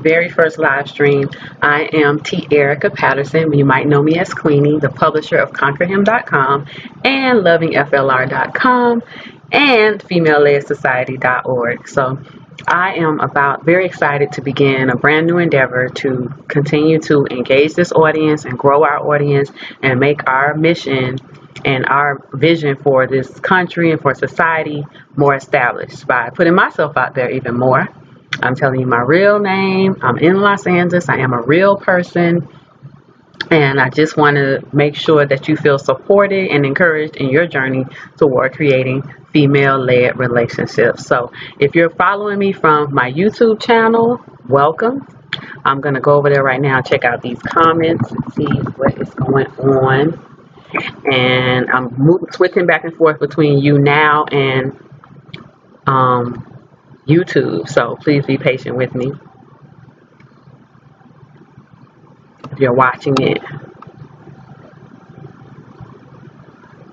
very first live stream. I am T. Erica Patterson. You might know me as Queenie, the publisher of ConquerHim.com and LovingFLR.com and FemaleLedSociety.org. So I am very excited to begin a brand new endeavor to continue to engage this audience and grow our audience and make our mission and our vision for this country and for society more established by putting myself out there even more. I'm telling you my real name. I'm in Los Angeles. I am a real person. And I just want to make sure that you feel supported and encouraged in your journey toward creating female-led relationships. So if you're following me from my YouTube channel, welcome. I'm going to go over there right now, check out these comments, and see what is going on. And I'm switching back and forth between YouNow and YouTube. So please be patient with me if you're watching it.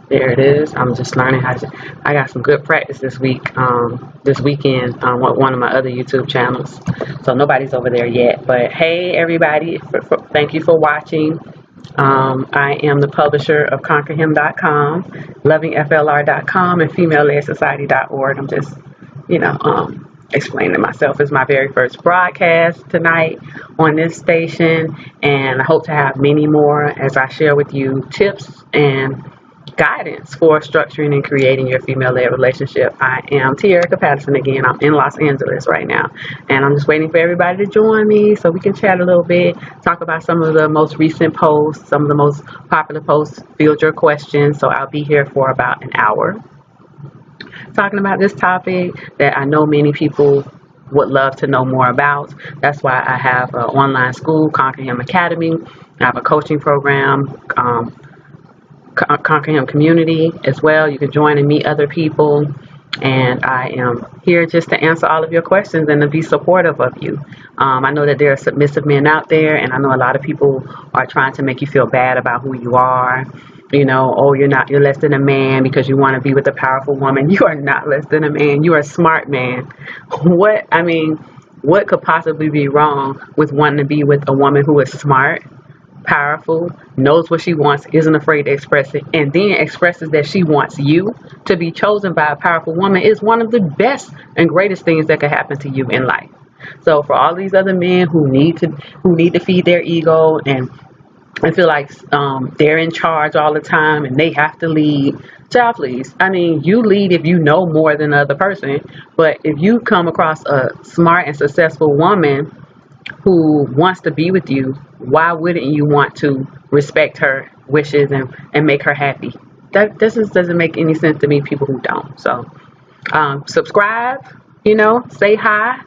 There it is. I'm just learning how to. I got some good practice this weekend on one of my other YouTube channels. So nobody's over there yet. But hey, everybody! Thank you for watching. I am the publisher of ConquerHim.com, LovingFLR.com, and FemaleLedSociety.org. I'm just, explaining myself. It's my very first broadcast tonight on this station, and I hope to have many more as I share with you tips and guidance for structuring and creating your female-led relationship. I am T. Erica Patterson again. I'm in Los Angeles right now, and I'm just waiting for everybody to join me so we can chat a little bit, talk about some of the most recent posts, some of the most popular posts, field your questions. So I'll be here for about an hour talking about this topic that I know many people would love to know more about. That's why I have an online school, Conquer Him Academy. I have a coaching program, Conquer Him Community as well. You can join and meet other people. And I am here just to answer all of your questions and to be supportive of you. I know that there are submissive men out there, and I know a lot of people are trying to make you feel bad about who you are. Oh, you're less than a man because you want to be with a powerful woman. You are not less than a man. You are a smart man. What could possibly be wrong with wanting to be with a woman who is smart, powerful, knows what she wants, isn't afraid to express it, and then expresses that she wants you? To be chosen by a powerful woman is one of the best and greatest things that could happen to you in life. So for all these other men who need to feed their ego and feel like they're in charge all the time and they have to lead, child, please. You lead if you know more than the other person, but if you come across a smart and successful woman who wants to be with you, why wouldn't you want to respect her wishes and make her happy? That just doesn't make any sense to me, people who don't. So subscribe, say hi,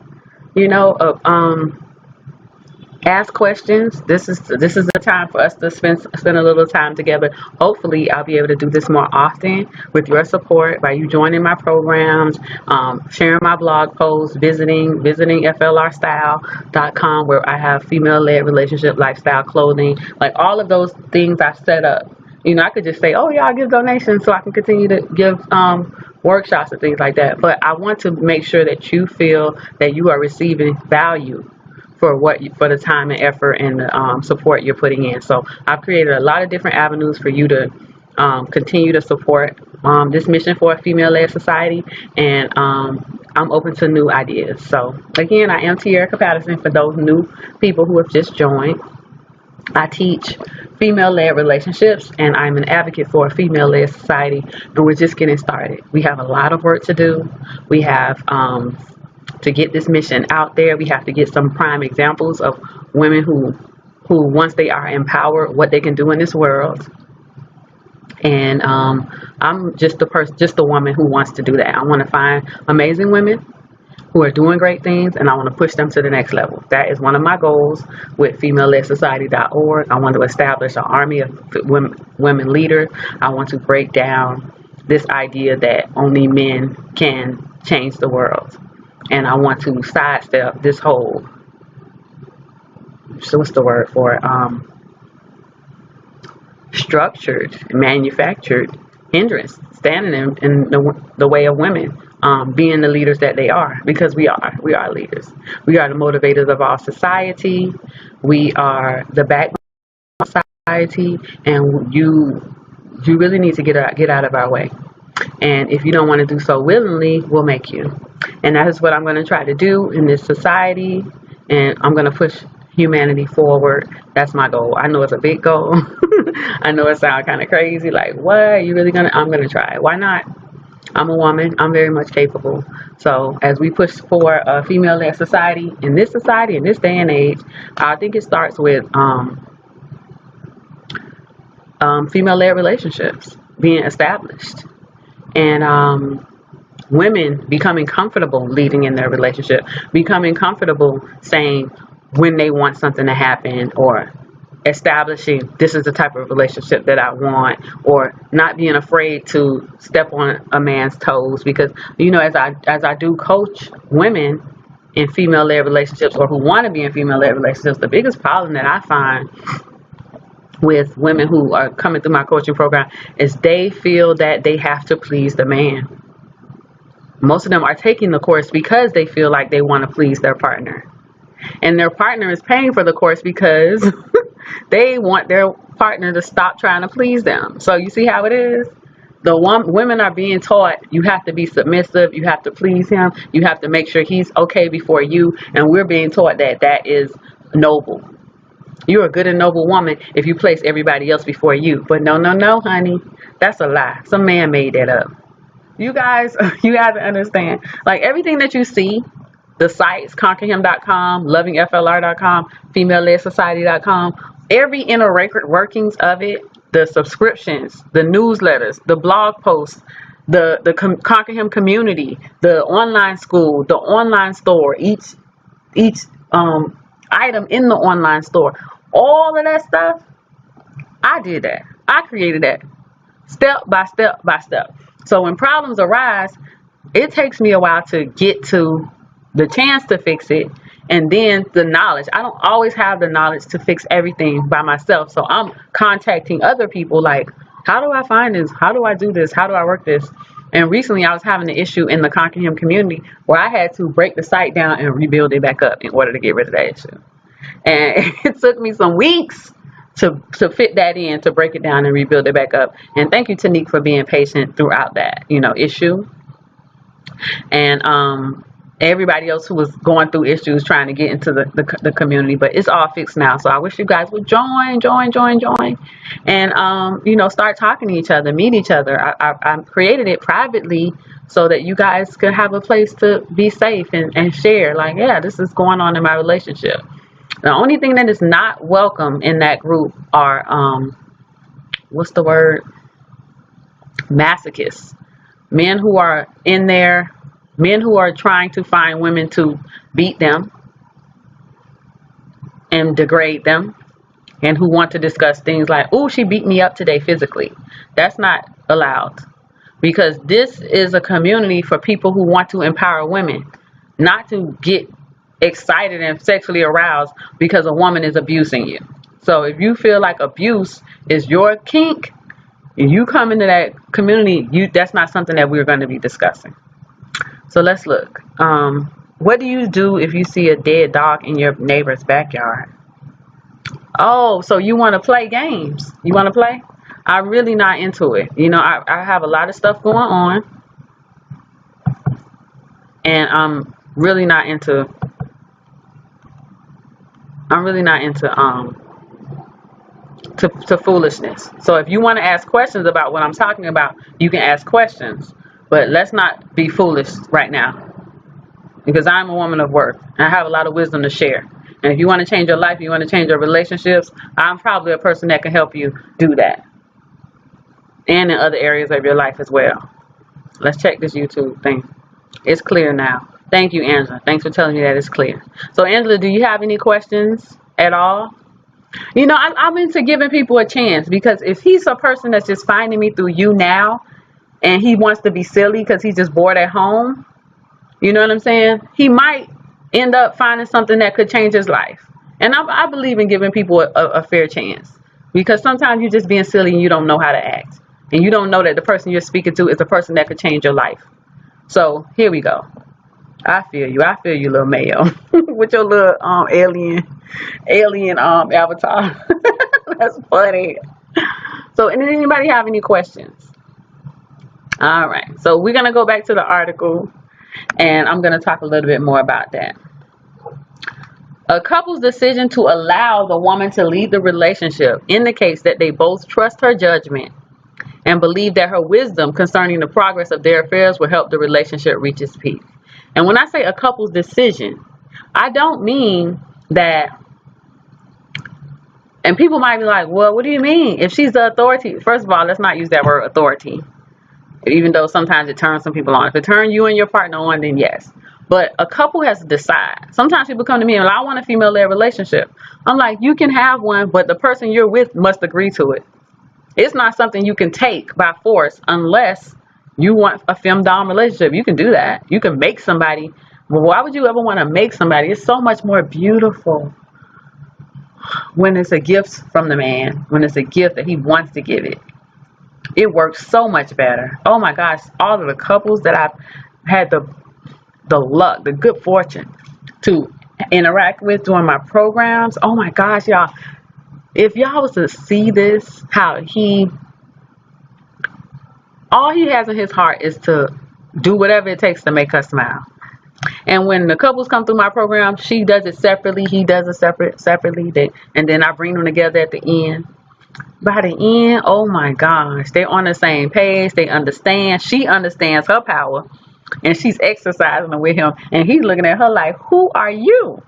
ask questions. This is the time for us to spend a little time together. Hopefully I'll be able to do this more often with your support, by you joining my programs, sharing my blog posts, visiting FLRstyle.com, where I have female-led relationship lifestyle clothing, like all of those things I've set up. I could just say, oh yeah, I'll give donations so I can continue to give workshops and things like that. But I want to make sure that you feel that you are receiving value for the time and effort and the support you're putting in. So I've created a lot of different avenues for you to continue to support this mission for a female-led society, and I'm open to new ideas. So again, I am T. Erica Patterson for those new people who have just joined. I teach female-led relationships, and I'm an advocate for a female-led society, and we're just getting started. We have a lot of work to do. We have to get this mission out there. We have to get some prime examples of women who once they are empowered, what they can do in this world. And I'm just the woman who wants to do that. I want to find amazing women who are doing great things, and I want to push them to the next level. That is one of my goals with FemaleLedSociety.org. I want to establish an army of women leaders. I want to break down this idea that only men can change the world. And I want to sidestep this whole, so what's the word for it? Structured, manufactured hindrance standing in the way of women being the leaders that they are, because we are leaders. We are the motivators of our society. We are the backbone of society, and you really need to get out of our way. And if you don't want to do so willingly, we'll make you. And that is what I'm going to try to do in this society. And I'm going to push humanity forward. That's my goal. I know it's a big goal. I know it sounds kind of crazy. Like, what? You really going to? I'm going to try. Why not? I'm a woman. I'm very much capable. So as we push for a female-led society, in this day and age, I think it starts with female-led relationships being established. And women becoming comfortable leading in their relationship, becoming comfortable saying when they want something to happen, or establishing this is the type of relationship that I want, or not being afraid to step on a man's toes. Because, you know, as I do coach women in female-led relationships, or who want to be in female-led relationships, the biggest problem that I find with women who are coming through my coaching program is they feel that they have to please the man. Most of them are taking the course because they feel like they want to please their partner. And their partner is paying for the course because they want their partner to stop trying to please them. So you see how it is? Women are being taught you have to be submissive, you have to please him, you have to make sure he's okay before you. And we're being taught that is noble. You're a good and noble woman if you place everybody else before you. But no, honey. That's a lie. Some man made that up. You guys understand. Like, everything that you see, the sites, conquerhim.com, lovingflr.com, female-led-society.com, every inner workings of it, the subscriptions, the newsletters, the blog posts, the Conquer Him community, the online school, the online store, each item in the online store, all of that stuff, I did that. I created that step by step by step. So when problems arise, it takes me a while to get to the chance to fix it, and then the knowledge. I don't always have the knowledge to fix everything by myself. So I'm contacting other people like, how do I find this? How do I do this? How do I work this? And recently I was having an issue in the Conquer Him community where I had to break the site down and rebuild it back up in order to get rid of that issue. And it took me some weeks to fit that in, to break it down and rebuild it back up. And thank you, Tanique, for being patient throughout that, issue. And everybody else who was going through issues trying to get into the community, but it's all fixed now. So I wish you guys would join, and start talking to each other, meet each other. I created it privately so that you guys could have a place to be safe and share, like, yeah, this is going on in my relationship. The only thing that is not welcome in that group are what's the word, masochists, men who are in there, men who are trying to find women to beat them and degrade them, and who want to discuss things like, oh, she beat me up today physically. That's not allowed, because this is a community for people who want to empower women, not to get excited and sexually aroused because a woman is abusing you. So if you feel like abuse is your kink, and you come into that community, that's not something that we're going to be discussing. So let's look. What do you do if you see a dead dog in your neighbor's backyard? Oh, so you want to play games? You want to play? I'm really not into it. I have a lot of stuff going on, and I'm really not into to foolishness. So if you want to ask questions about what I'm talking about, you can ask questions, but let's not be foolish right now, because I'm a woman of worth and I have a lot of wisdom to share. And if you want to change your life, you want to change your relationships, I'm probably a person that can help you do that, and in other areas of your life as well. Let's check this YouTube thing. It's clear now. Thank you, Angela. Thanks for telling me that it's clear. So, Angela, do you have any questions at all? I'm into giving people a chance, because if he's a person that's just finding me through you now, and he wants to be silly because he's just bored at home, you know what I'm saying? He might end up finding something that could change his life. And I believe in giving people a fair chance, because sometimes you're just being silly and you don't know how to act. And you don't know that the person you're speaking to is the person that could change your life. So here we go. I feel you, little male, with your little alien avatar. That's funny. So, and did anybody have any questions? All right. So we're gonna go back to the article, and I'm gonna talk a little bit more about that. A couple's decision to allow the woman to lead the relationship indicates that they both trust her judgment and believe that her wisdom concerning the progress of their affairs will help the relationship reach its peak. And when I say a couple's decision, I don't mean that, and people might be like, well, what do you mean? If she's the authority, first of all, let's not use that word authority, even though sometimes it turns some people on. If it turns you and your partner on, then yes. But a couple has to decide. Sometimes people come to me and I want a female-led relationship. I'm like, you can have one, but the person you're with must agree to it. It's not something you can take by force unless you want a femme-dom relationship. You can do that. You can make somebody. But why would you ever want to make somebody? It's so much more beautiful when it's a gift from the man, when it's a gift that he wants to give it. It works so much better. Oh my gosh, all of the couples that I've had the luck, the good fortune to interact with during my programs. Oh my gosh, y'all. If y'all was to see this, how all he has in his heart is to do whatever it takes to make her smile. And when the couples come through my program, she does it separately, he does it separately, and then I bring them together at the end. By the end, oh my gosh, they're on the same page, they understand, she understands her power, and she's exercising with him, and he's looking at her like, who are you?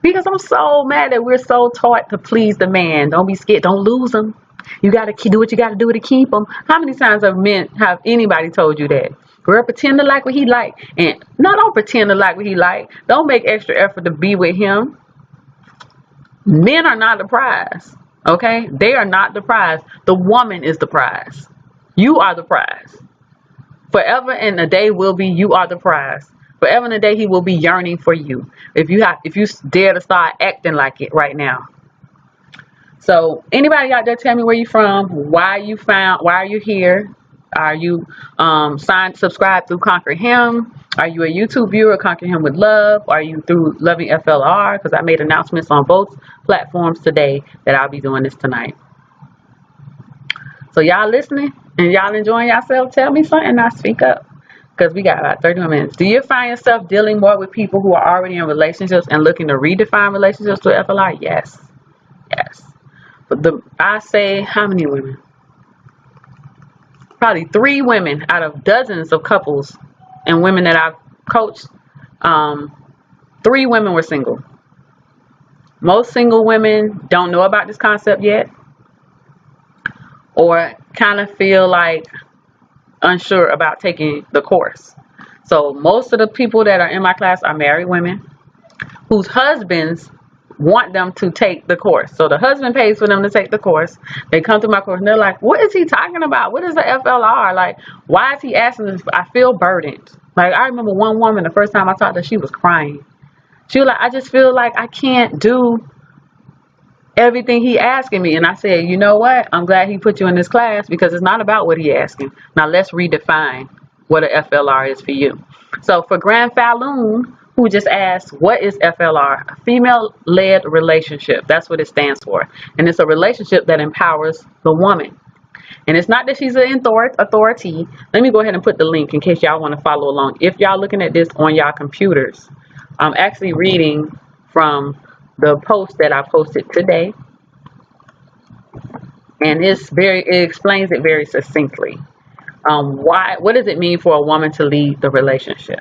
Because I'm so mad that we're so taught to please the man. Don't be scared, don't lose him. You got to do what you got to do to keep him. How many times have anybody told you that? Girl, pretend to like what he like. And no, don't pretend to like what he like. Don't make extra effort to be with him. Men are not the prize. Okay? They are not the prize. The woman is the prize. You are the prize. Forever and a day will be you are the prize. Forever and a day he will be yearning for you. If you dare to start acting like it right now. So anybody out there, tell me where you from, why are you here? Are you subscribed through Conquer Him? Are you a YouTube viewer, Conquer Him with Love? Are you through Loving FLR? Because I made announcements on both platforms today that I'll be doing this tonight. So y'all listening and y'all enjoying yourself? Tell me something, I'll speak up. Because we got about 31 minutes. Do you find yourself dealing more with people who are already in relationships and looking to redefine relationships with FLR? Yes. Yes. But I say, how many women? Probably 3 women out of dozens of couples and women that I've coached. 3 women were single. Most single women don't know about this concept yet, or kind of feel like unsure about taking the course. So most of the people that are in my class are married women whose husbands want them to take the course. So the husband pays for them to take the course. They come through my course and they're like, what is he talking about? What is the FLR? Like, why is he asking this? I feel burdened. Like, I remember one woman, the first time I talked to her, she was crying. She was like, I just feel like I can't do everything he asking me. And I said, you know what? I'm glad he put you in this class, because it's not about what he asking. Now let's redefine what a FLR is for you. So for Grand Falloon, who just asked, what is FLR? A female-led relationship. That's what it stands for. And it's a relationship that empowers the woman. And it's not that she's an authority. Let me go ahead and put the link in case y'all want to follow along. If y'all looking at this on y'all computers, I'm actually reading from the post that I posted today. And it explains it very succinctly. What does it mean for a woman to lead the relationship?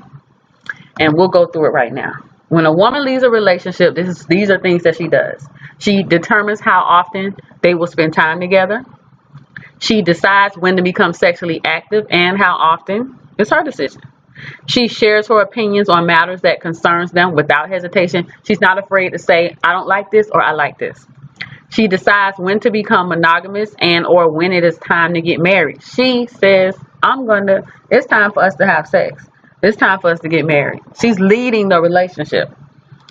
And we'll go through it right now. When a woman leaves a relationship, these are things that she does. She determines how often they will spend time together. She decides when to become sexually active and how often. It's her decision. She shares her opinions on matters that concerns them without hesitation. She's not afraid to say, I don't like this, or I like this. She decides when to become monogamous and or when it is time to get married. She says, it's time for us to have sex. It's time for us to get married. She's leading the relationship.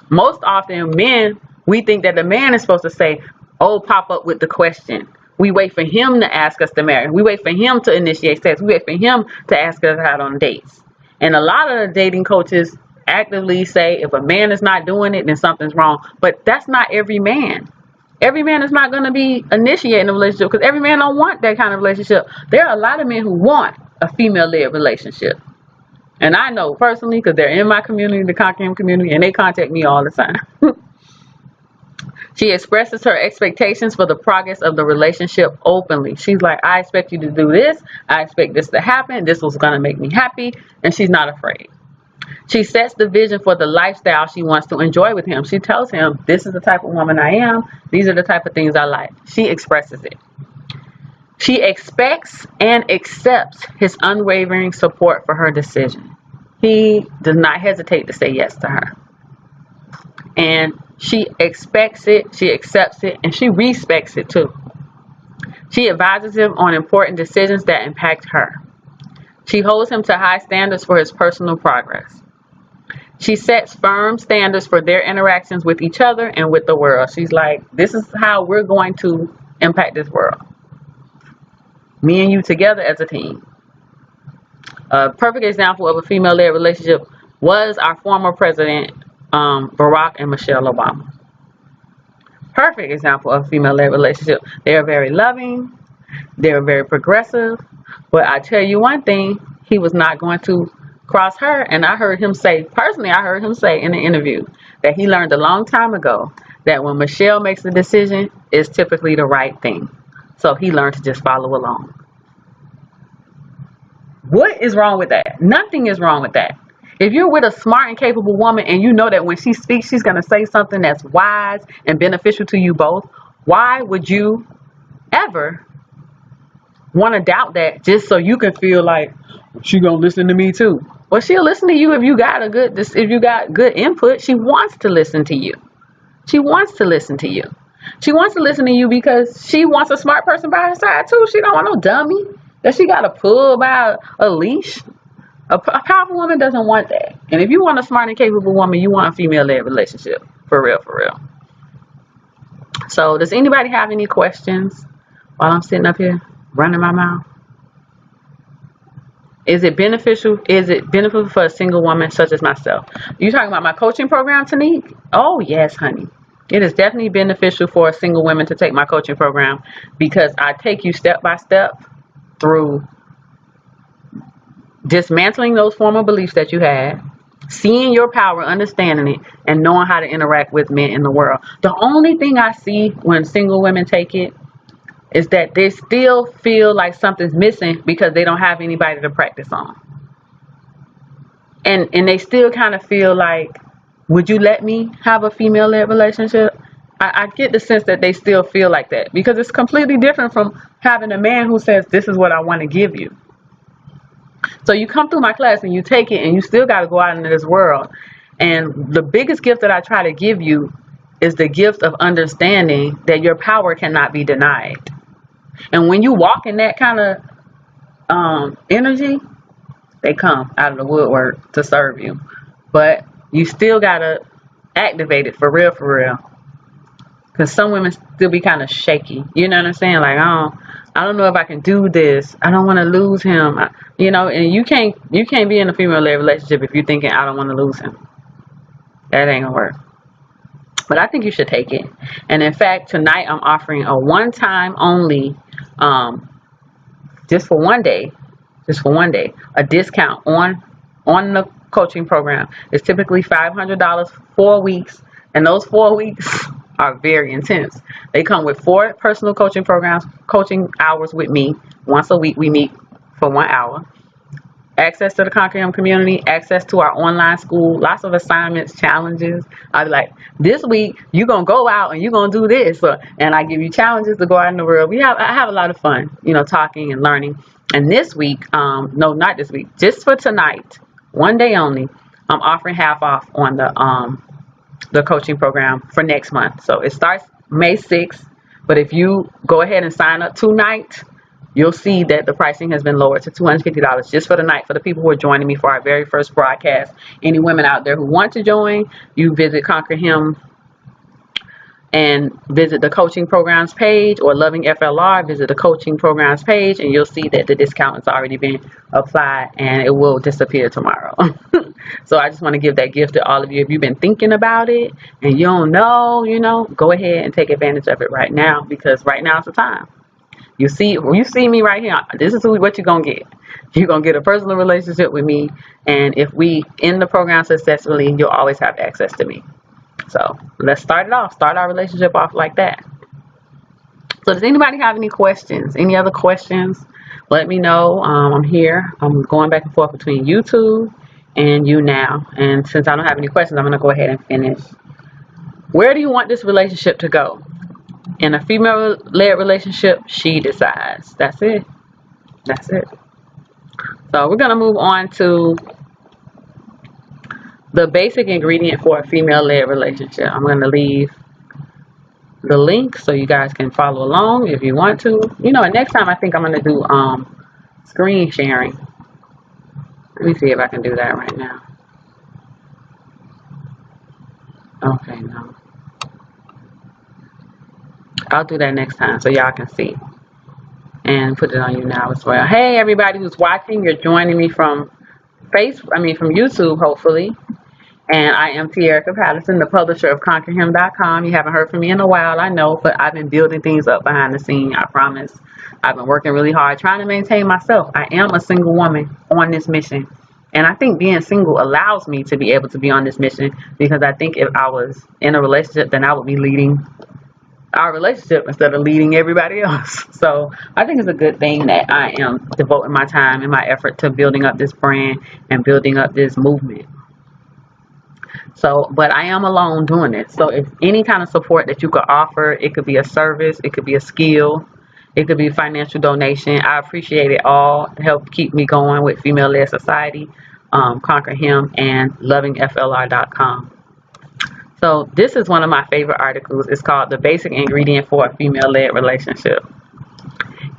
Most often, men, we think that the man is supposed to say, pop up with the question. We wait for him to ask us to marry. We wait for him to initiate sex. We wait for him to ask us out on dates. And a lot of the dating coaches actively say if a man is not doing it, then something's wrong. But that's not every man. Every man is not going to be initiating a relationship, because every man don't want that kind of relationship. There are a lot of men who want a female-led relationship. And I know personally, because they're in my community, the Conquer community, and they contact me all the time. She expresses her expectations for the progress of the relationship openly. She's like, I expect you to do this. I expect this to happen. This was going to make me happy. And she's not afraid. She sets the vision for the lifestyle she wants to enjoy with him. She tells him, this is the type of woman I am. These are the type of things I like. She expresses it. She expects and accepts his unwavering support for her decision. He does not hesitate to say yes to her. And she expects it, she accepts it, and she respects it too. She advises him on important decisions that impact her. She holds him to high standards for his personal progress. She sets firm standards for their interactions with each other and with the world. She's like, this is how we're going to impact this world. Me and you together as a team. A perfect example of a female-led relationship was our former president, Barack and Michelle Obama. Perfect example of a female-led relationship. They are very loving. They are very progressive. But I tell you one thing, he was not going to cross her. And I heard him say, personally, I heard him say in an interview that he learned a long time ago that when Michelle makes a decision, it's typically the right thing. So he learned to just follow along. What is wrong with that? Nothing is wrong with that. If you're with a smart and capable woman and you know that when she speaks, she's going to say something that's wise and beneficial to you both, why would you ever want to doubt that just so you can feel like she's going to listen to me too? Well, she'll listen to you if you got good input. She wants to listen to you. She wants to listen to you. She wants to listen to you because she wants a smart person by her side too. She don't want no dummy that she got to pull by a leash. A powerful woman doesn't want that. And if you want a smart and capable woman, you want a female-led relationship. For real, for real. So does anybody have any questions while I'm sitting up here running my mouth? Is it beneficial? Is it beneficial for a single woman such as myself? You talking about my coaching program, Tanique? Oh, yes, honey. It is definitely beneficial for a single woman to take my coaching program because I take you step by step through dismantling those former beliefs that you had, seeing your power, understanding it, and knowing how to interact with men in the world. The only thing I see when single women take it is that they still feel like something's missing because they don't have anybody to practice on. And they still kind of feel like, would you let me have a female-led relationship? I get the sense that they still feel like that because it's completely different from having a man who says, this is what I want to give you. So you come through my class and you take it and you still got to go out into this world. And the biggest gift that I try to give you is the gift of understanding that your power cannot be denied. And when you walk in that kind of energy, they come out of the woodwork to serve you. But you still got to activate it for real, for real. Because some women still be kind of shaky. You know what I'm saying? Like, I don't know if I can do this. I don't want to lose him. And you can't be in a female-led relationship if you're thinking, I don't want to lose him. That ain't going to work. But I think you should take it. And in fact, tonight I'm offering a one-time only, just for one day, a discount on the coaching program. It's typically $500 4 weeks. And those 4 weeks are very intense. They come with 4 personal coaching programs, coaching hours with me. Once a week we meet for 1 hour. Access to the Conquer Him community, access to our online school, lots of assignments, challenges. I'll be like, this week you're going to go out and you're going to do this. And I give you challenges to go out in the world. I have a lot of fun, talking and learning. And this week, no, not this week, just for tonight, one day only, I'm offering half off on the coaching program for next month. So it starts May 6th, but if you go ahead and sign up tonight, you'll see that the pricing has been lowered to $250 just for the night for the people who are joining me for our very first broadcast. Any women out there who want to join, you visit Conquer Him and visit the coaching programs page, or Loving FLR, visit the coaching programs page, and you'll see that the discount has already been applied and it will disappear tomorrow. So I just want to give that gift to all of you. If you've been thinking about it and you don't know, go ahead and take advantage of it right now, because right now is the time. You see me right here. This is what you're going to get. You're going to get a personal relationship with me. And if we end the program successfully, you'll always have access to me. So let's start our relationship off like that. So does anybody have any questions? Any other questions? Let me know. I'm here. I'm going back and forth between YouTube and you now. And since I don't have any questions, I'm going to go ahead and finish. Where do you want this relationship to go? In a female-led relationship, she decides. That's it. So we're going to move on to the basic ingredient for a female-led relationship. I'm going to leave the link so you guys can follow along if you want to. And next time I think I'm going to do screen sharing. Let me see if I can do that right now. Okay, no. I'll do that next time so y'all can see and put it on you now as well. Hey, everybody who's watching, you're joining me from YouTube, hopefully. And I am Tierica Patterson, the publisher of ConquerHim.com. You haven't heard from me in a while, I know, but I've been building things up behind the scene, I promise. I've been working really hard trying to maintain myself. I am a single woman on this mission. And I think being single allows me to be able to be on this mission, because I think if I was in a relationship, then I would be leading our relationship instead of leading everybody else. So I think it's a good thing that I am devoting my time and my effort to building up this brand and building up this movement. So, but I am alone doing it. So if any kind of support that you could offer, it could be a service, it could be a skill, it could be a financial donation. I appreciate it all to help keep me going with Female-Led Society, Conquer Him, and LovingFLR.com. So this is one of my favorite articles. It's called The Basic Ingredient for a Female-Led Relationship.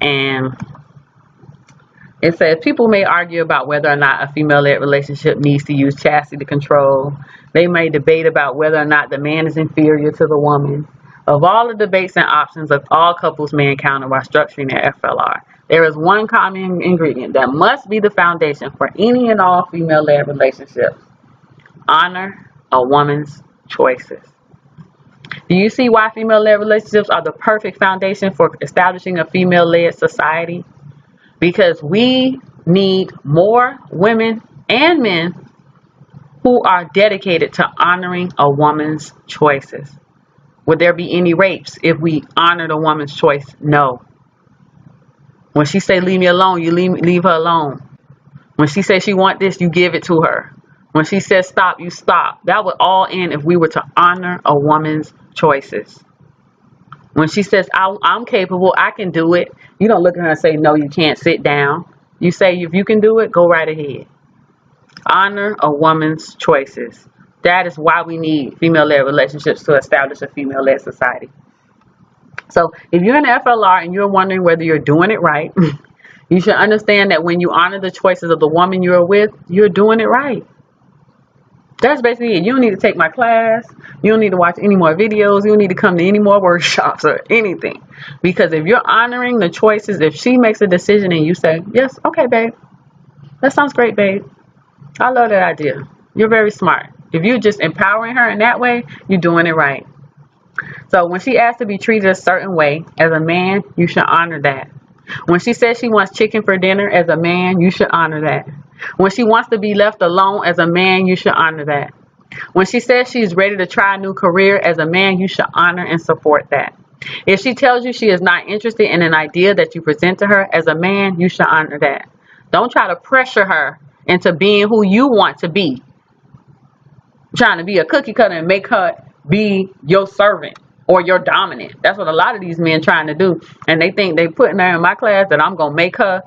And it says, people may argue about whether or not a female-led relationship needs to use chastity control. They may debate about whether or not the man is inferior to the woman. Of all the debates and options of all couples may encounter while structuring their FLR, there is one common ingredient that must be the foundation for any and all female-led relationships. Honor a woman's choices. Do you see why female-led relationships are the perfect foundation for establishing a female-led society? Because we need more women and men who are dedicated to honoring a woman's choices. Would there be any rapes if we honored a woman's choice? No. When she say leave me alone, you leave her alone. When she says she want this, you give it to her. When she says stop, you stop. That would all end if we were to honor a woman's choices. When she says, I'm capable, I can do it, you don't look at her and say, no, you can't, sit down. You say, if you can do it, go right ahead. Honor a woman's choices. That is why we need female-led relationships to establish a female-led society. So if you're in the FLR and you're wondering whether you're doing it right, you should understand that when you honor the choices of the woman you're with, you're doing it right. That's basically it. You don't need to take my class. You don't need to watch any more videos. You don't need to come to any more workshops or anything. Because if you're honoring the choices, if she makes a decision and you say, yes, okay, babe. That sounds great, babe. I love that idea. You're very smart. If you're just empowering her in that way, you're doing it right. So when she asks to be treated a certain way, as a man, you should honor that. When she says she wants chicken for dinner, as a man, you should honor that. When she wants to be left alone, as a man, you should honor that. When she says she's ready to try a new career, as a man, you should honor and support that. If she tells you she is not interested in an idea that you present to her, as a man, you should honor that. Don't try to pressure her into being who you want to be. Trying to be a cookie cutter and make her be your servant or your dominant. That's what a lot of these men trying to do. And they think they putting her in my class that I'm going to make her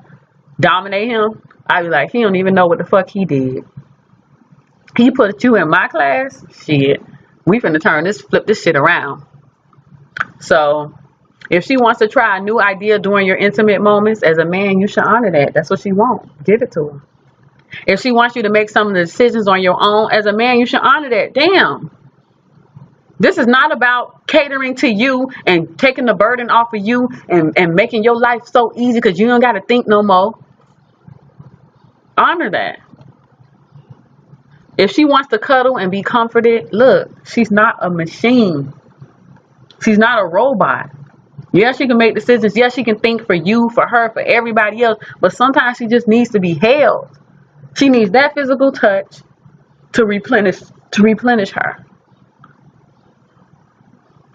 dominate him. I be like, he don't even know what the fuck he did. He put you in my class? Shit. We finna flip this shit around. So, if she wants to try a new idea during your intimate moments, as a man, you should honor that. That's what she wants. Give it to her. If she wants you to make some of the decisions on your own, as a man, you should honor that. Damn. This is not about catering to you and taking the burden off of you and making your life so easy because you don't got to think no more. Honor that. If she wants to cuddle and be comforted, look, she's not a machine. She's not a robot. Yes, she can make decisions. Yes, she can think for you, for her, for everybody else. But sometimes she just needs to be held. She needs that physical touch to replenish her.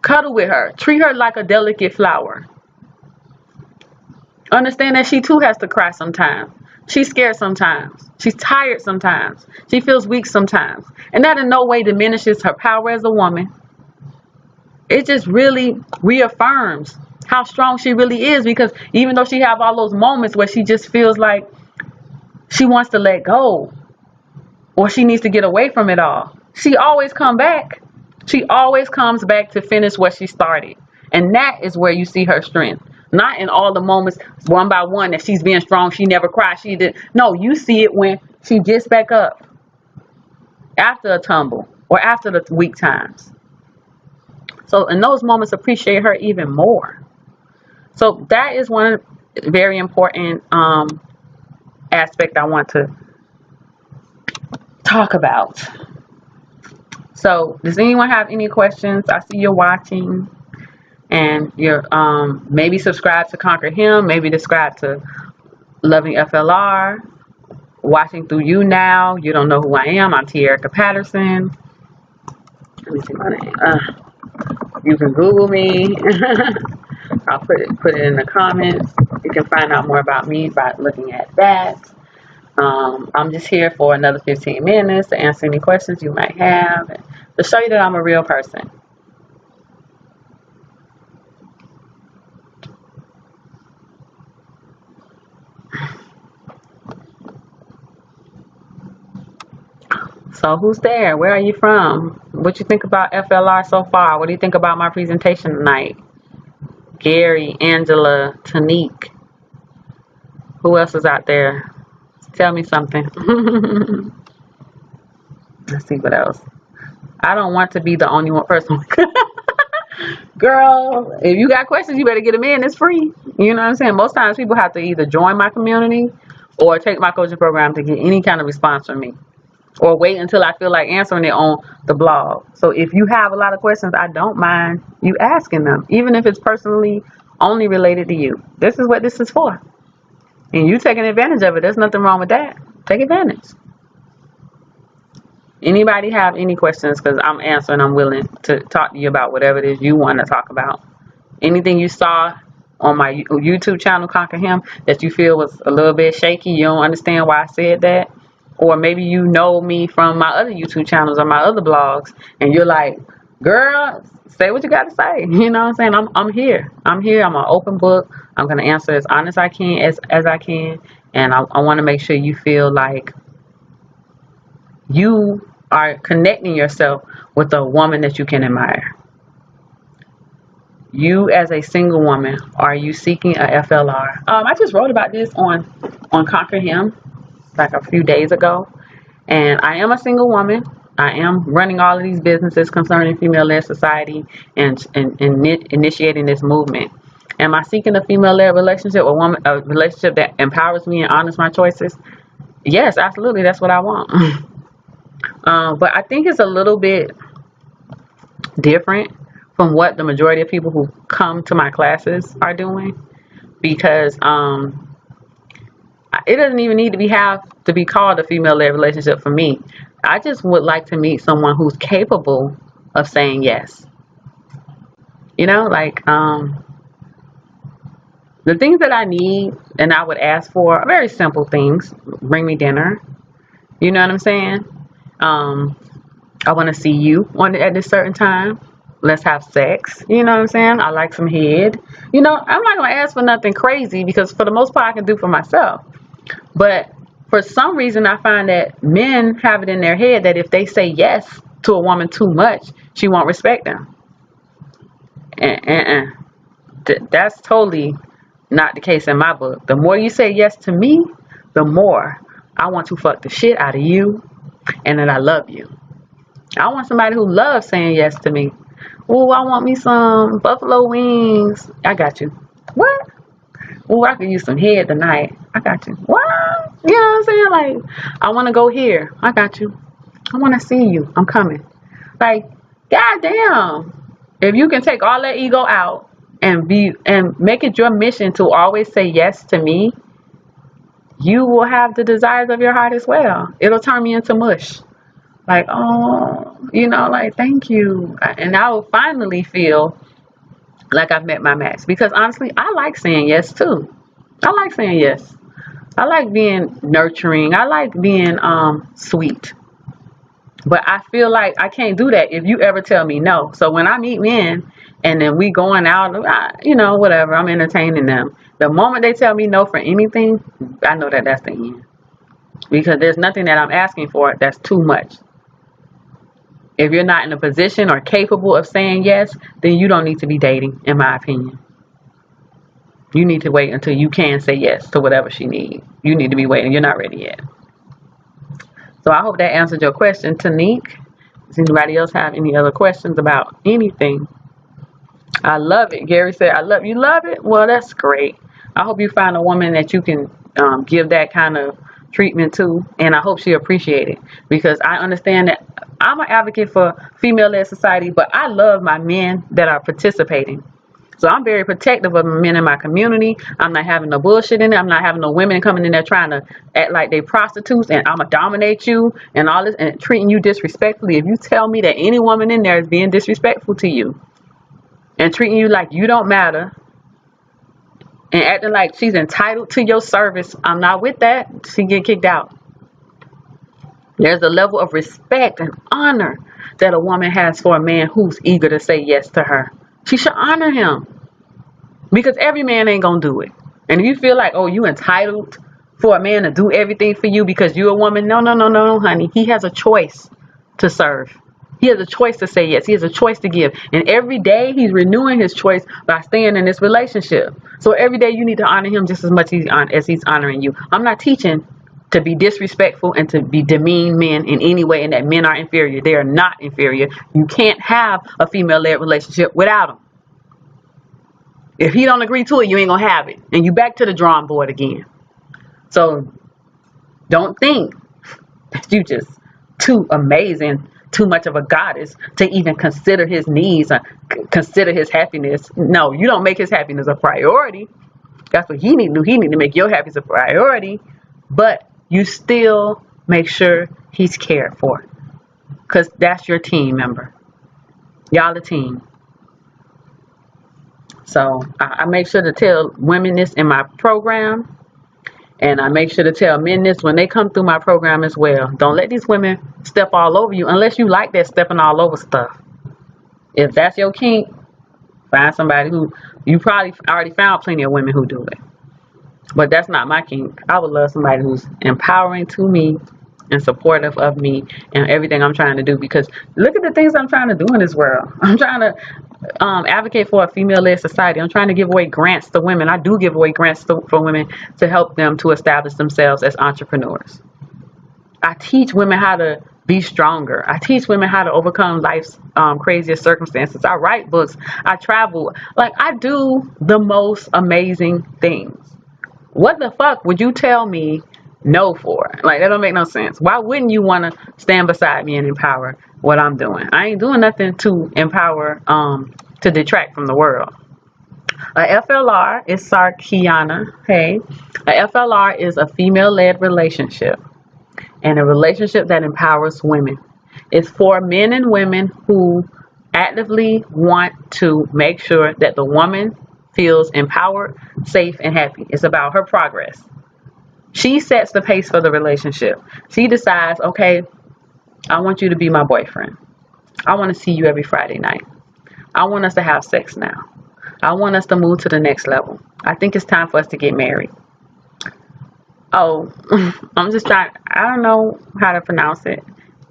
Cuddle with her. Treat her like a delicate flower. Understand that she too has to cry sometimes. She's scared sometimes. She's tired sometimes. She feels weak sometimes. And that in no way diminishes her power as a woman. It just really reaffirms how strong she really is, because even though she have all those moments where she just feels like she wants to let go or she needs to get away from it all, she always comes back. She always comes back to finish what she started. And that is where you see her strength. Not in all the moments one by one that she's being strong, she never cries, she did. No, you see it when she gets back up after a tumble or after the weak times. So in those moments, appreciate her even more. So that is one very important aspect I want to talk about. So does anyone have any questions? I see you're watching. And you're maybe subscribe to Conquer Him, maybe subscribe to Loving FLR, watching through you now. You don't know who I am. I'm T. Erica Patterson. Let me see my name. You can Google me. I'll put it in the comments. You can find out more about me by looking at that. I'm just here for another 15 minutes to answer any questions you might have, and to show you that I'm a real person. So who's there? Where are you from? What you think about FLR so far? What do you think about my presentation tonight? Gary, Angela, Tanique. Who else is out there? Tell me something. Let's see what else. I don't want to be the only one person. Girl, if you got questions, you better get them in. It's free. You know what I'm saying? Most times people have to either join my community or take my coaching program to get any kind of response from me, or wait until I feel like answering it on the blog. So if you have a lot of questions, I don't mind you asking them, even if it's personally only related to you. This is what this is for. And you taking advantage of it. There's nothing wrong with that. Take advantage. Anybody have any questions? Because I'm answering. I'm willing to talk to you about whatever it is you want to talk about. Anything you saw on my YouTube channel, Conquer Him, that you feel was a little bit shaky, you don't understand why I said that. Or maybe you know me from my other YouTube channels or my other blogs, and you're like, girl, say what you got to say. You know what I'm saying? I'm here. I'm here. I'm an open book. I'm going to answer as honest as I can, as I can. And I want to make sure you feel like you are connecting yourself with a woman that you can admire. You as a single woman, are you seeking a FLR? I just wrote about this on Conquer Him like a few days ago, and I am a single woman. I am running all of these businesses concerning female-led society and initiating this movement. Am I seeking a female-led relationship, a relationship that empowers me and honors my choices? Yes, absolutely. That's what I want. But I think it's a little bit different from what the majority of people who come to my classes are doing, because it doesn't even need to be called a female-led relationship for me. I just would like to meet someone who's capable of saying yes. You know, like the things that I need and I would ask for are very simple things. Bring me dinner. You know what I'm saying? I want to see you at this certain time. Let's have sex. You know what I'm saying? I like some head. You know, I'm not going to ask for nothing crazy, because for the most part I can do for myself. But for some reason I find that men have it in their head that if they say yes to a woman too much, she won't respect them. That's totally not the case in my book. The more you say yes to me, the more I want to fuck the shit out of you, and that I love you. I want somebody who loves saying yes to me. Oh, I want me some buffalo wings. I got you. What? Oh, I could use some head tonight. I got you. What? You know what I'm saying? Like, I want to go here. I got you. I want to see you. I'm coming. Like, goddamn. If you can take all that ego out and make it your mission to always say yes to me, you will have the desires of your heart as well. It'll turn me into mush. Like, oh, like, thank you. And I will finally feel like I've met my match. Because honestly, I like saying yes too. I like saying yes. I like being nurturing. I like being sweet. But I feel like I can't do that if you ever tell me no. So when I meet men and then we going out, whatever, I'm entertaining them. The moment they tell me no for anything, I know that that's the end. Because there's nothing that I'm asking for that's too much. If you're not in a position or capable of saying yes, then you don't need to be dating, in my opinion. You need to wait until you can say yes to whatever she needs. You need to be waiting. You're not ready yet. So I hope that answered your question, Tanique. Does anybody else have any other questions about anything? I love it. Gary said, I love you. Love it? Well, that's great. I hope you find a woman that you can give that kind of treatment to, and I hope she appreciates it, because I understand that I'm an advocate for female-led society, but I love my men that are participating. So I'm very protective of men in my community. I'm not having no bullshit in it. I'm not having no women coming in there trying to act like they prostitutes and I'm going to dominate you and all this and treating you disrespectfully. If you tell me that any woman in there is being disrespectful to you and treating you like you don't matter and acting like she's entitled to your service, I'm not with that. She get kicked out. There's a level of respect and honor that a woman has for a man who's eager to say yes to her. She should honor him, because every man ain't gonna do it. And if you feel like, oh, you entitled for a man to do everything for you because you're a woman, no, honey. He has a choice to serve. He has a choice to say yes. He has a choice to give. And every day he's renewing his choice by staying in this relationship. So every day you need to honor him just as much as he's honoring you. I'm not teaching to be disrespectful and to be demean men in any way, and that men are inferior. They are not inferior. You can't have a female-led relationship without him. If he don't agree to it, you ain't gonna have it, and you back to the drawing board again. So don't think that you just too amazing, too much of a goddess to even consider his needs or consider his happiness. No, you don't make his happiness a priority. That's what he need to do. He need to make your happiness a priority, but you still make sure he's cared for, because that's your team member. Y'all a team. So I make sure to tell women this in my program, and I make sure to tell men this when they come through my program as well. Don't let these women step all over you unless you like that stepping all over stuff. If that's your kink, find somebody who, you probably already found plenty of women who do it. But that's not my kink. I would love somebody who's empowering to me and supportive of me and everything I'm trying to do. Because look at the things I'm trying to do in this world. I'm trying to advocate for a female-led society. I'm trying to give away grants to women. I do give away grants for women to help them to establish themselves as entrepreneurs. I teach women how to be stronger. I teach women how to overcome life's craziest circumstances. I write books. I travel. Like, I do the most amazing things. What the fuck would you tell me no for? Like, that don't make no sense. Why wouldn't you want to stand beside me and empower what I'm doing? I ain't doing nothing to empower, to detract from the world. A FLR is Sarkiana. Hey, a FLR is a female-led relationship, and a relationship that empowers women. It's for men and women who actively want to make sure that the woman feels empowered, safe, and happy. It's about her progress. She sets the pace for the relationship. She decides, okay, I want you to be my boyfriend. I want to see you every Friday night. I want us to have sex now. I want us to move to the next level. I think it's time for us to get married. Oh, I'm just trying. I don't know how to pronounce it.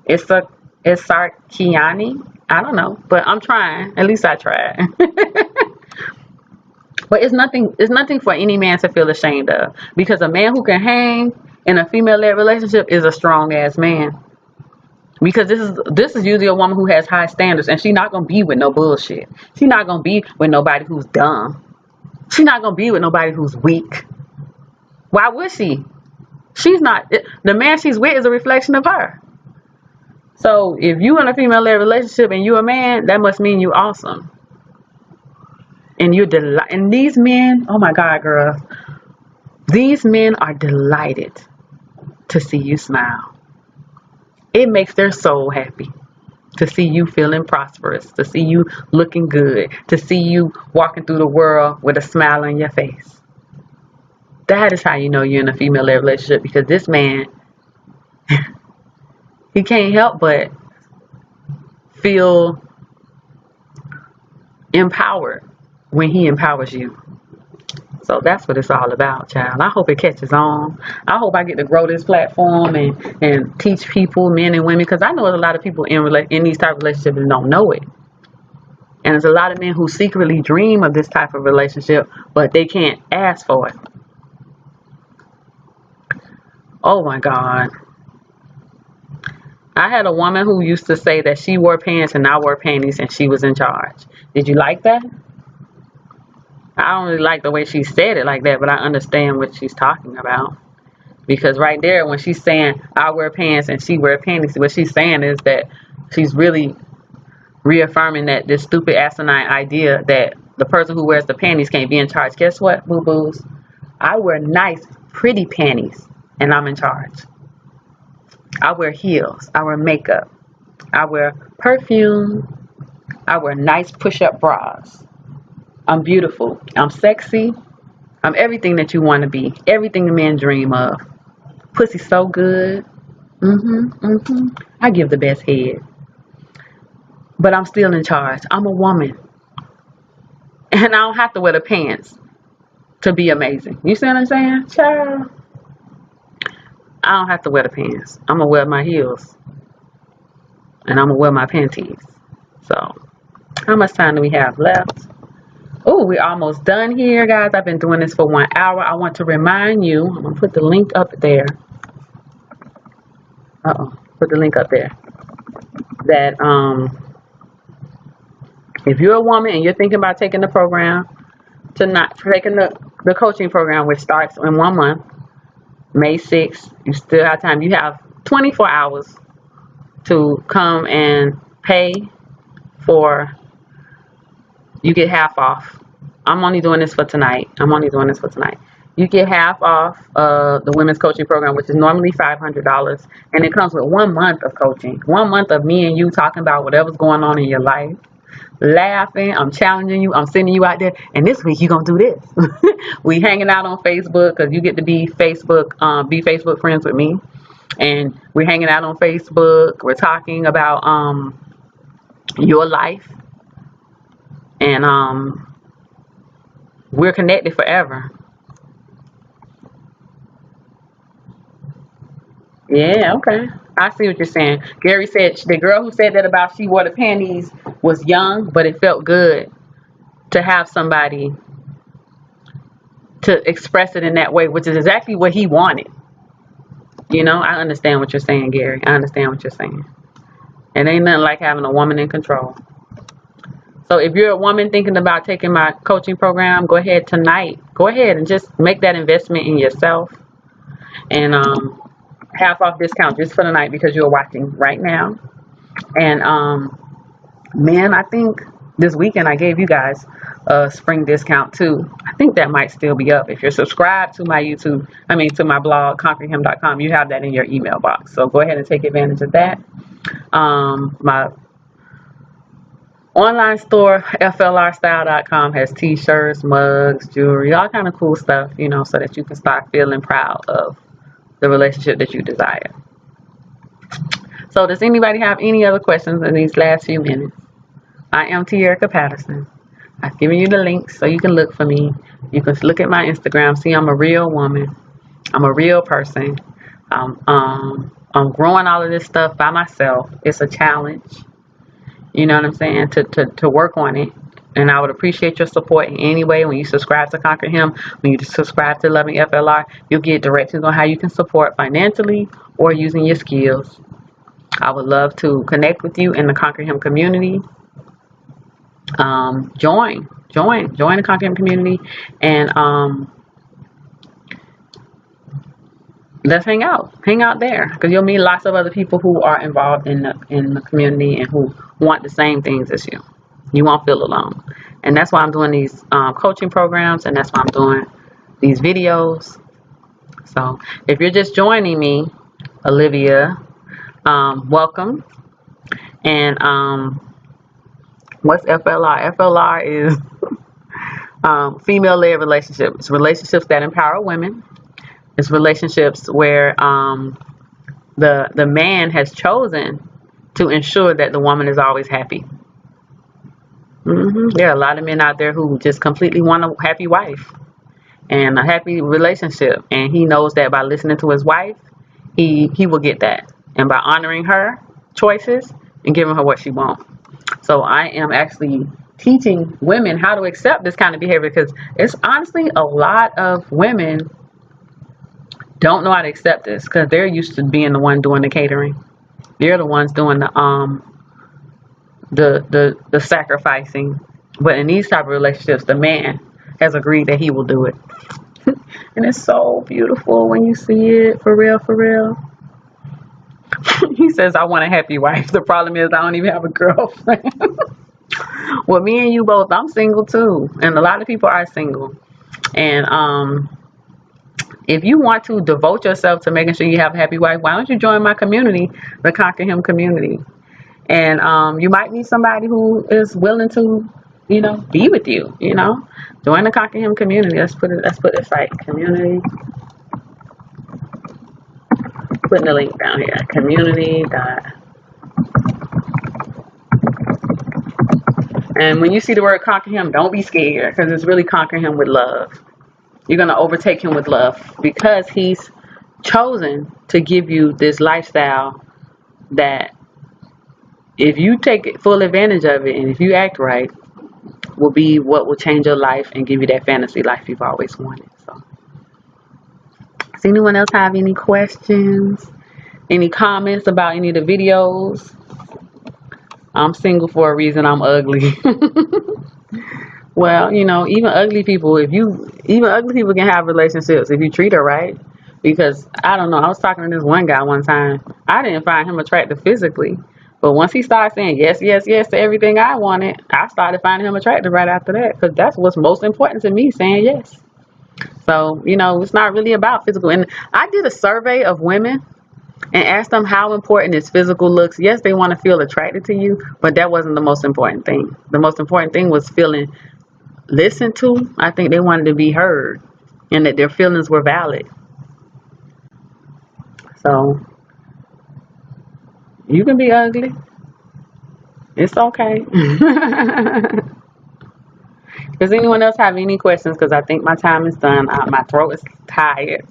It's Sarkiani. I don't know, but I'm trying. At least I tried. But it's nothing for any man to feel ashamed of, because a man who can hang in a female-led relationship is a strong-ass man. Because this is usually a woman who has high standards, and she's not gonna be with no bullshit. She's not gonna be with nobody who's dumb. She's not gonna be with nobody who's weak. Why would she? She's not. The man she's with is a reflection of her. So if you in a female-led relationship and you a man, that must mean you awesome. And you're and these men, oh my God, girl, these men are delighted to see you smile. It makes their soul happy to see you feeling prosperous, to see you looking good, to see you walking through the world with a smile on your face. That is how you know you're in a female-led relationship, because this man, he can't help but feel empowered when he empowers you. So that's what it's all about, child. I hope it catches on. I hope I get to grow this platform and teach people, men and women, because I know there's a lot of people in these type of relationships and don't know it. And there's a lot of men who secretly dream of this type of relationship, but they can't ask for it. Oh my God. I had a woman who used to say that she wore pants and I wore panties and she was in charge. Did you like that? I don't really like the way she said it like that, but I understand what she's talking about. Because right there, when she's saying, I wear pants and she wear panties, what she's saying is that she's really reaffirming that this stupid asinine idea that the person who wears the panties can't be in charge. Guess what, boo-boos? I wear nice, pretty panties and I'm in charge. I wear heels. I wear makeup. I wear perfume. I wear nice push-up bras. I'm beautiful. I'm sexy. I'm everything that you want to be. Everything the men dream of. Pussy so good. I give the best head. But I'm still in charge. I'm a woman. And I don't have to wear the pants to be amazing. You see what I'm saying? Child. I don't have to wear the pants. I'm going to wear my heels. And I'm going to wear my panties. So, how much time do we have left? Oh, we're almost done here, guys. I've been doing this for 1 hour. I want to remind you, I'm going to put the link up there. Put the link up there. That if you're a woman and you're thinking about taking the program, taking the coaching program, which starts in 1 month, May 6th, you still have time. You have 24 hours to come and pay for. You get half off. I'm only doing this for tonight. You get half off the women's coaching program, which is normally $500. And it comes with 1 month of coaching. 1 month of me and you talking about whatever's going on in your life. Laughing. I'm challenging you. I'm sending you out there. And this week you're going to do this. We hanging out on Facebook because you get to be Facebook friends with me. And we're hanging out on Facebook. We're talking about your life. And we're connected forever. Yeah, okay. I see what you're saying. Gary said the girl who said that about she wore the panties was young, but it felt good to have somebody to express it in that way, which is exactly what he wanted. You know, I understand what you're saying, Gary. I understand what you're saying. It ain't nothing like having a woman in control. So if you're a woman thinking about taking my coaching program, go ahead tonight. Go ahead and just make that investment in yourself. And half off discount just for the night because you're watching right now. And men, I think this weekend I gave you guys a spring discount too. I think that might still be up. If you're subscribed to my to my blog, conquerhim.com, you have that in your email box. So go ahead and take advantage of that. My online store, FLRstyle.com, has t-shirts, mugs, jewelry, all kind of cool stuff, you know, so that you can start feeling proud of the relationship that you desire. So does anybody have any other questions in these last few minutes? I am Tierra Patterson. I've given you the links so you can look for me. You can look at my Instagram. See, I'm a real woman. I'm a real person. I'm growing all of this stuff by myself. It's a challenge. You know what I'm saying? To work on it. And I would appreciate your support in any way. When you subscribe to Conquer Him, when you subscribe to Loving FLR, you'll get directions on how you can support financially or using your skills. I would love to connect with you in the Conquer Him community. Join the Conquer Him community, and let's hang out there, because you'll meet lots of other people who are involved in the community and who want the same things as you. You won't feel alone, and that's why I'm doing these coaching programs, and that's why I'm doing these videos. So if you're just joining me, Olivia, welcome. And what's FLR? FLR is female-led relationships. It's relationships that empower women. It's relationships where the man has chosen to ensure that the woman is always happy. There are a lot of men out there who just completely want a happy wife and a happy relationship, and he knows that by listening to his wife, he will get that, and by honoring her choices and giving her what she wants. So I am actually teaching women how to accept this kind of behavior, because it's honestly a lot of women don't know how to accept this, because they're used to being the one doing the catering. They're the ones doing the sacrificing. But in these type of relationships, the man has agreed that he will do it. And it's so beautiful when you see it, for real, for real. He says, I want a happy wife. The problem is I don't even have a girlfriend. Well, me and you both, I'm single too. And a lot of people are single. And if you want to devote yourself to making sure you have a happy wife, why don't you join my community, the Conquer Him community? And you might meet somebody who is willing to, be with you, Join the Conquer Him community. Let's put the site, community. Putting the link down here, community. And when you see the word Conquer Him, don't be scared, because it's really Conquer Him with love. You're going to overtake him with love, because he's chosen to give you this lifestyle that, if you take full advantage of it and if you act right, will be what will change your life and give you that fantasy life you've always wanted. So, does anyone else have any questions? Any comments about any of the videos? I'm single for a reason. I'm ugly. Well, even ugly people, even ugly people can have relationships if you treat her right. Because, I don't know, I was talking to this one guy one time. I didn't find him attractive physically. But once he started saying yes, yes, yes to everything I wanted, I started finding him attractive right after that. Because that's what's most important to me, saying yes. So, it's not really about physical. And I did a survey of women and asked them how important is physical looks. Yes, they want to feel attracted to you, but that wasn't the most important thing. The most important thing was feeling listened to. I think they wanted to be heard and that their feelings were valid. So you can be ugly. It's okay. Does anyone else have any questions? Because I think my time is done. My throat is tired.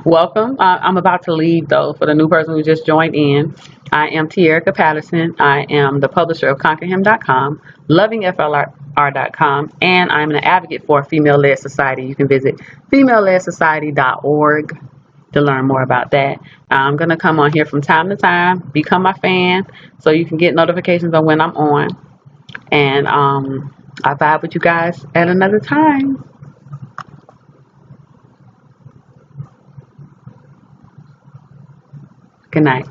Welcome. I'm about to leave, though, for the new person who just joined in. I am Tierica Patterson. I am the publisher of ConquerHim.com, LovingFLR.com, and I'm an advocate for a female-led society. You can visit femaleLedSociety.org to learn more about that. I'm going to come on here from time to time, become my fan, so you can get notifications on when I'm on. And I vibe with you guys at another time. Good night.